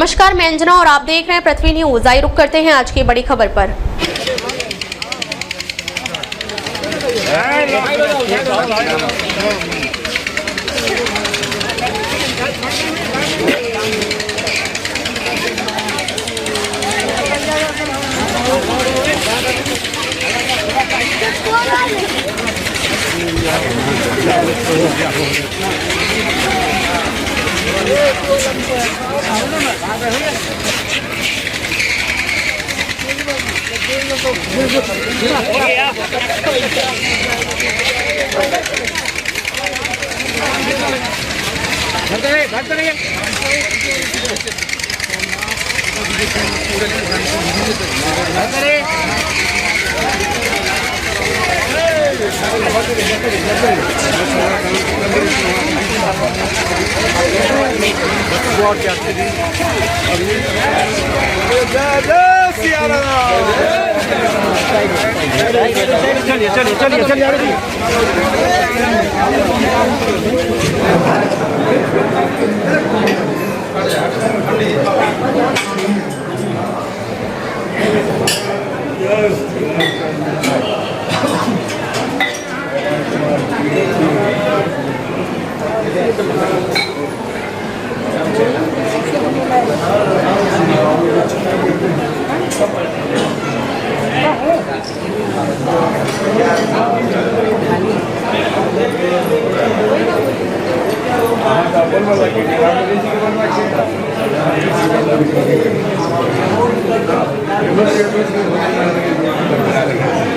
नमस्कार, मैं अंजना और आप देख रहे हैं पृथ्वी न्यूज। आइए रुक करते हैं आज की बड़ी खबर पर।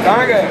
कहाँ गए?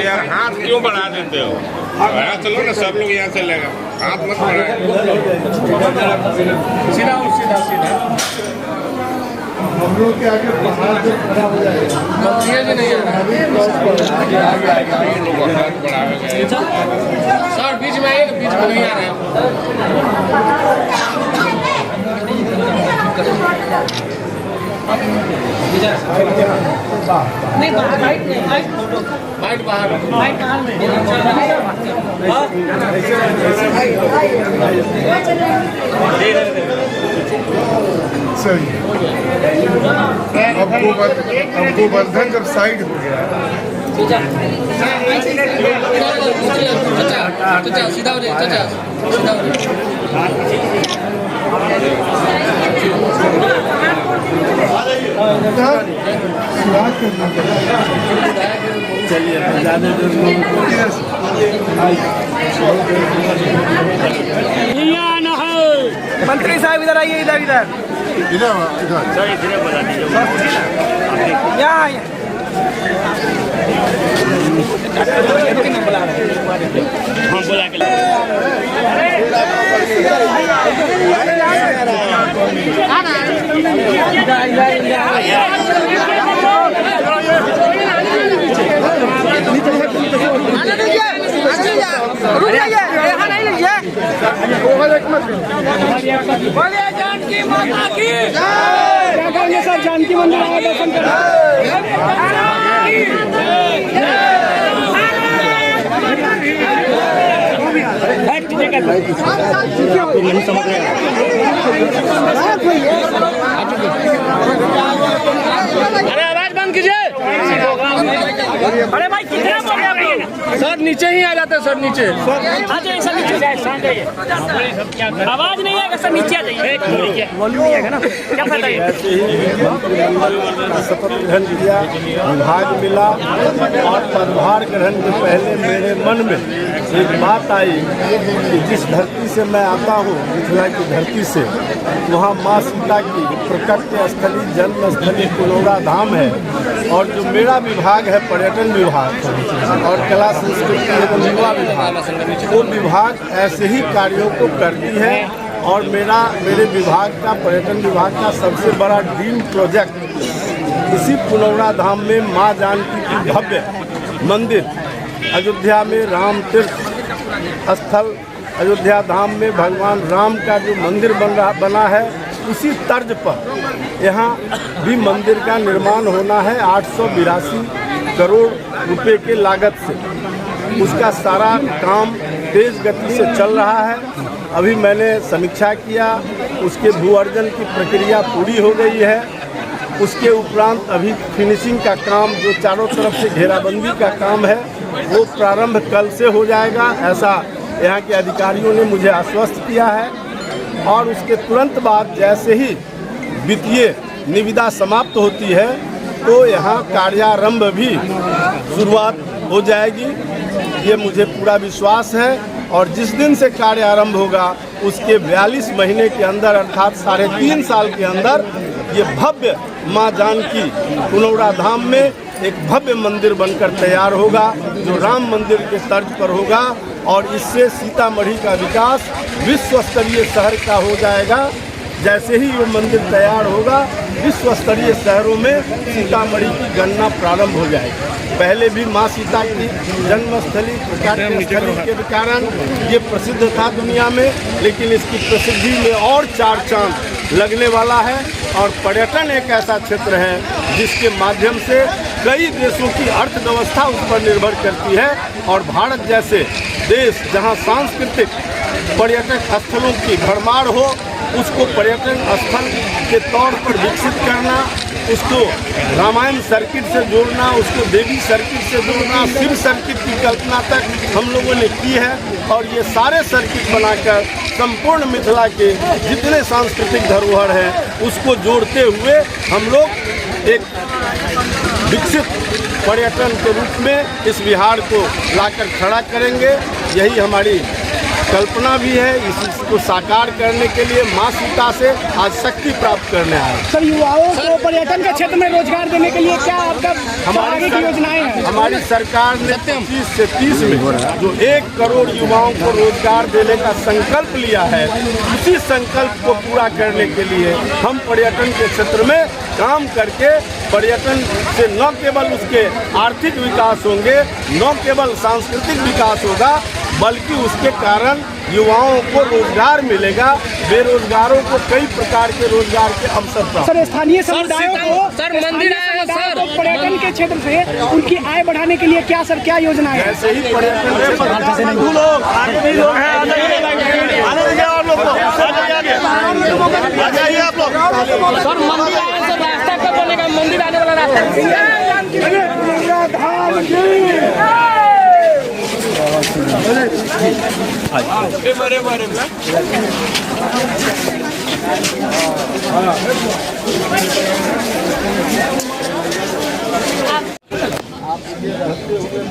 यार हाथ क्यों बढ़ा देते हो? यहाँ चलो ना, सब लोग यहाँ चलेगा, हाथ मत बढ़ाए। सीधा सीधा सीधा हम लोग के आगे पहाड़ से खड़ा हो जाएगा। हाथ बढ़ाएगा सर, बीच में आइए, बीच में नहीं आ रहे हैं। नहीं बाहर, वाइट बाहर में सही। अब गोवर्धन जब साइड हो गया चाचा सीधा हो जाए, चाचा सीधा हो जाए। चलिए मंत्री साहब इधर आइए, इधर इधर इधर यहाँ बोला के यहाँ नहीं लीजिए। बोलिए जानकी माता की जय। सर जानकी मंदिर आए दर्शन नहीं समझ रहे। अरे आवाज बंद कीजिए। अरे भाई कितना बोले आप लोग? सर नीचे ही आ जाते हैं सर, नीचे। आ जाइए सर, नीचे जाइए। आवाज नहीं आएगा सर, नीचे आ जाइए। वॉल्यूम नहीं आएगा ना, क्या फायदा है? ऐसे ही शपथ ग्रहण किया, विभाग मिला और पदभार ग्रहण के पहले मेरे मन में एक बात आई कि जिस धरती से मैं आता हूँ, मिथिला की धरती से, वहाँ माँ सीता की प्रकट स्थली, जन्म स्थली पुनौरा धाम है। और जो मेरा विभाग है पर्यटन विभाग और कला संस्कृति एवं युवा विभाग, वो विभाग ऐसे ही कार्यों को करती है। और मेरे विभाग का, पर्यटन विभाग का सबसे बड़ा ड्रीम प्रोजेक्ट इसी पुनौरा धाम में माँ जानकी की भव्य मंदिर, अयोध्या में राम तीर्थ स्थल, अयोध्या धाम में भगवान राम का जो मंदिर बना है, उसी तर्ज पर यहाँ भी मंदिर का निर्माण होना है 882 करोड़ रुपए के लागत से। उसका सारा काम तेज गति से चल रहा है। अभी मैंने समीक्षा किया, उसके भू अर्जन की प्रक्रिया पूरी हो गई है। उसके उपरांत अभी फिनिशिंग का काम, जो चारों तरफ से घेराबंदी का काम है, वो प्रारंभ कल से हो जाएगा, ऐसा यहाँ के अधिकारियों ने मुझे आश्वस्त किया है। और उसके तुरंत बाद जैसे ही वित्तीय निविदा समाप्त होती है तो यहाँ कार्यारंभ भी शुरुआत हो जाएगी, ये मुझे पूरा विश्वास है। और जिस दिन से कार्यारंभ होगा उसके 42 महीने के अंदर, अर्थात 3.5 साल के अंदर, ये भव्य माँ जानकी पुनौरा धाम में एक भव्य मंदिर बनकर तैयार होगा, जो राम मंदिर के तर्ज पर होगा। और इससे सीतामढ़ी का विकास विश्व स्तरीय शहर का हो जाएगा। जैसे ही वो मंदिर तैयार होगा, विश्व स्तरीय शहरों में सीतामढ़ी की गणना प्रारंभ हो जाएगी। पहले भी माँ सीता की जन्मस्थली, प्रकाट्य स्थली के कारण ये प्रसिद्ध था दुनिया में, लेकिन इसकी प्रसिद्धि में और 4 चांद लगने वाला है। और पर्यटन एक ऐसा क्षेत्र है जिसके माध्यम से कई देशों की अर्थव्यवस्था उस पर निर्भर करती है। और भारत जैसे देश जहां सांस्कृतिक पर्यटक स्थलों की भरमार हो, उसको पर्यटन स्थल के तौर पर विकसित करना, उसको रामायण सर्किट से जोड़ना, उसको देवी सर्किट से जोड़ना, शिव सर्किट की कल्पना तक हम लोगों ने की है। और ये सारे सर्किट बनाकर संपूर्ण मिथिला के जितने सांस्कृतिक धरोहर हैं उसको जोड़ते हुए हम लोग एक विकसित पर्यटन के रूप में इस विहार को लाकर खड़ा करेंगे। यही हमारी कल्पना भी है। इसको साकार करने के लिए माँ सीता से आज शक्ति प्राप्त करने आए। सर, युवाओं को पर्यटन के क्षेत्र में रोजगार देने के लिए क्या आपका आगे की योजनाएं हैं? हमारी सरकार ने 25 से 30 में जो 1 करोड़ युवाओं को रोजगार देने का संकल्प लिया है, उसी संकल्प को पूरा करने के लिए हम पर्यटन के क्षेत्र में काम करके पर्यटन से न केवल उसके आर्थिक विकास होंगे, न केवल सांस्कृतिक विकास होगा, बल्कि उसके कारण युवाओं को रोजगार मिलेगा, बेरोजगारों को कई प्रकार के रोजगार के अवसर प्राप्त। सर, स्थानीय समुदायों को पर्यटन के क्षेत्र से उनकी आय बढ़ाने के लिए क्या योजना है? ऐसे ही पर्यटन सर, मंदिर आए सर, रास्ता कब बनेगा? मंदिर आने वाला रास्ता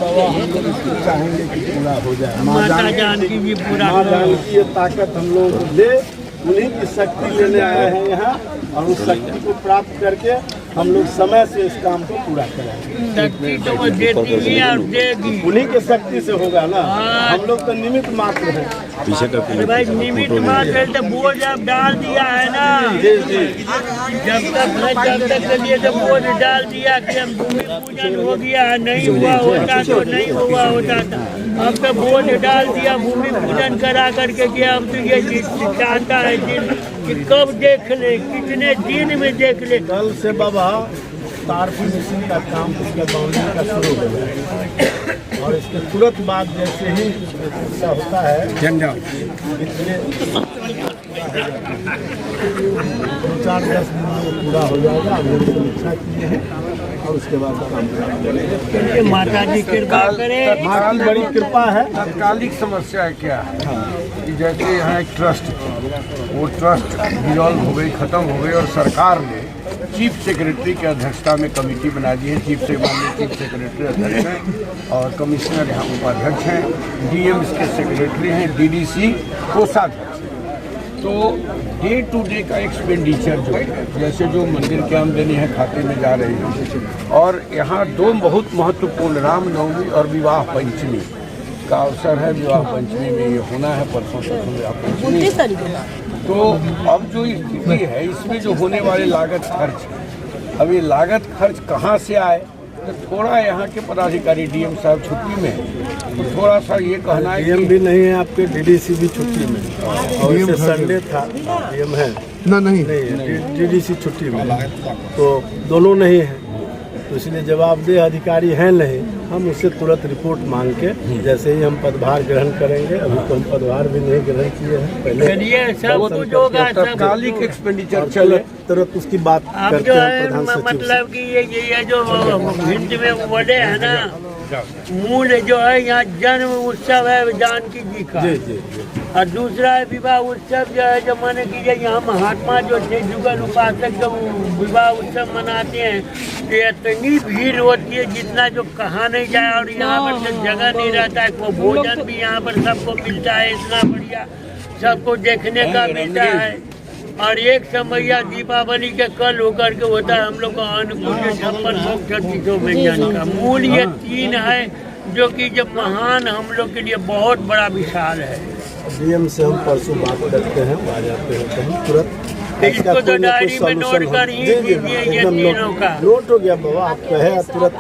बाबा, हम लोग इसको चाहेंगे कि पूरा हो जाए। माँ जानकी भी पूरा, माँ जानकी ये ताकत हम लोगों को दे, उन्हीं की शक्ति लेने आए हैं यहाँ। और उस शक्ति को प्राप्त करके हम लोग समय से इस काम को पूरा करेंगे। शक्ति तो वो देती भी और देगी, उन्हीं के शक्ति से होगा ना, हम लोग तो निमित्त मात्र हैं। भाई निमित्त मात्र तो बोझ अब डाल दिया है ना, जब तक के लिए तो बोझ डाल दिया कि हम भूमि पूजन हो गया, नहीं हुआ होता तो नहीं हुआ होता था। अब तो बोझ डाल दिया भूमि पूजन करा करके कि अब तो ये चाहता है दिन कि कब देख ले, कितने दिन में देख ले। कल से बाबा तार फिनिशिंग का काम, उसके बाउंड्री का शुरू हो जाएगा। और इसके तुरंत बाद जैसे ही ऐसा होता है, इसलिए 4-10 दिन में पूरा हो जाएगा। हम लोग समीक्षा किए हैं और उसके बाद काम करेंगे। माता जी कृपा करे। माँ की बड़ी कृपा है। तात्कालिक समस्या क्या है कि जैसे यहाँ एक ट्रस्ट थी, वो ट्रस्ट डिजॉल्व हो गई, खत्म हो गई, और सरकार ने चीफ सेक्रेटरी की अध्यक्षता में कमेटी बना दी है। चीफ सेक्रेटरी अध्यक्ष हैं और कमिश्नर यहाँ उपाध्यक्ष हैं, डीएम इसके सेक्रेटरी हैं, डीडीसी कोषाध्यक्ष। तो डे टू डे का एक्सपेंडिचर जो है, जैसे जो मंदिर की आमदनी है खाते में जा रही है, और यहाँ दो बहुत महत्वपूर्ण रामनवमी और विवाह पंचमी का अवसर है। विवाह पंचमी में ये होना है, परसों तक विवाह पंचमी। तो अब जो स्थिति है इसमें जो होने वाले लागत खर्च है, अब ये लागत खर्च कहाँ से आए, तो थोड़ा यहाँ के पदाधिकारी डीएम साहब छुट्टी में, तो थोड़ा सा ये कहना है डीएम भी नहीं है आपके, डीडीसी भी छुट्टी में, और इसे संडे था, डीएम है नहीं डीडीसी छुट्टी में, तो दोनों नहीं है। तो इसलिए जवाबदेह अधिकारी हैं नहीं, हम उससे तुरंत रिपोर्ट मांग के जैसे ही हम पदभार ग्रहण करेंगे, अभी तो हम पदभार भी नहीं ग्रहण किए हैं, पहले सब कुछ होगा, तात्कालिक एक्सपेंडिचर चले, तुरंत उसकी बात अब करते जो हैं है प्रधान सचिव से। मतलब कि ये जो हिंद में वर्डे है ना, मूल जो है यहाँ जन्म उत्सव है जानकी जी का, जी जी जी। और दूसरा है विवाह उत्सव जो है, जो माने कि यहाँ महात्मा जो थे जुगल उपासक जो विवाह उत्सव मनाते हैं, तो इतनी भीड़ होती है जितना जो कहा नहीं जाए, और यहाँ पर तो जगह नहीं रहता है, वो भोजन भी यहाँ पर सबको मिलता है, इतना बढ़िया सबको देखने का मिलता है। और एक समैया दीपावली के कल होकर के होता है हम लोग का अन्नकूट 56 व्यंजन का। मूल ये तीन है जो कि जब महान हम लोग के लिए बहुत बड़ा विशाल है। डीएम से हम परसों बात करते हैं, आ जाते हैं तो हम तुरंत इसको तो डायरी में नोट कर ही दीजिए ये तीनों का। नोट हो गया बाबा, आप कहे तुरंत।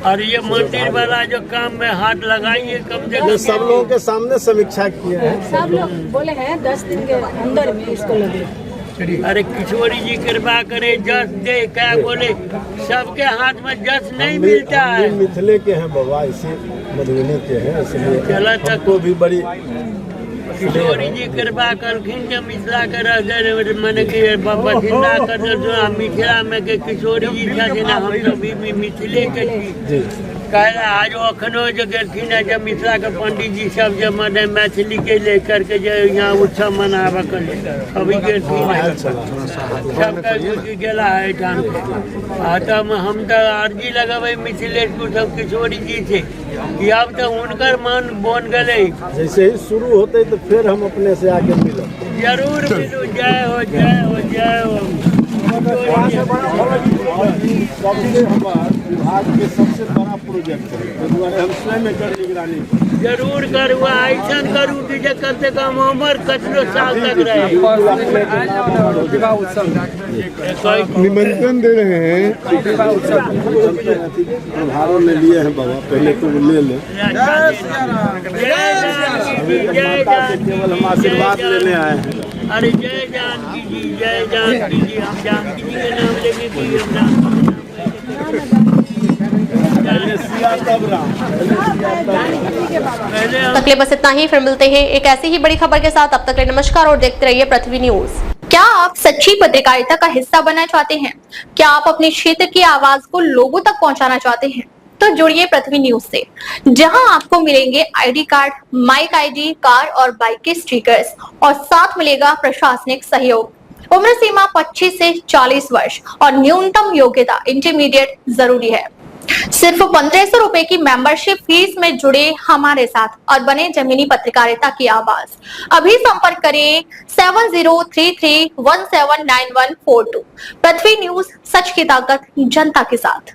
और ये मंदिर वाला जो काम में हाथ लगाइए कम से कम। सब लोगों के सामने समीक्षा किए हैं, सब लोग बोले हैं 10 दिन के अंदर में इसको लगे। अरे किशोरी जी कृपा करे, जस दे क्या बोले, सबके हाथ में जस नहीं मिलता है। मिथिले के हैं बाबा, इसी मधुबनी के हैं, इसलिए चला तक हमको भी बड़ी किशोरी जी कृपा करखिन के मिथिला के रह मैंने कि बसिंदा कर मिथिला में के किशोरी जी छथिन, हम तो भी मिथिले के छी। कह आज अखनो जो गेलखिन है जब मिथिला के पंडित जी सब जब मने मैथिली के लेकर के जो यहाँ उत्सव मनावा कर अभी गेलखिन है, सबका गेला है ठान के। तब हम तो अर्जी लगेबे मिथिलेश सब किशोरी जी से कि अब तो उनकर मन बन गए। जैसे ही शुरू होते तो फिर हम अपने से आगे मिलो, जरूर मिलू। जय हो जय हो जय हो। सबसे हमारे विभाग के सबसे बड़ा प्रोजेक्ट है, तो द्वारा हम स्वयं एकर निगरानी जरूर करूँ, ऐसा करूँ कि जो कम से कम उम्र कचरो साल तक रहे। निमंत्रण दे रहे हैं, प्रभारों ने लिए हैं बाबा, पहले तो वो ले ले, केवल हम आशीर्वाद लेने आए हैं। अरे जय जानकी जी, जय जानकी जी। हम जानकी जी के नाम लेके कि हम नाम तक ले बस इतना ही, फिर मिलते हैं एक ऐसी ही बड़ी खबर के साथ। तब तक के नमस्कार और देखते रहिए पृथ्वी न्यूज। क्या आप सच्ची पत्रकारिता का हिस्सा बनना चाहते हैं? क्या आप अपने क्षेत्र की आवाज को लोगों तक पहुंचाना चाहते हैं? तो जुड़िए पृथ्वी न्यूज से, जहां आपको मिलेंगे ID card, mic ID, car और बाइक के स्टिकर्स, और साथ मिलेगा प्रशासनिक सहयोग। उम्र सीमा 25 से 40 वर्ष और न्यूनतम योग्यता इंटरमीडिएट जरूरी है। सिर्फ 1500 रुपए की मेंबरशिप फीस में जुड़े हमारे साथ और बने जमीनी पत्रकारिता की आवाज। अभी संपर्क करें 7033179142। पृथ्वी न्यूज, सच की ताकत जनता के साथ।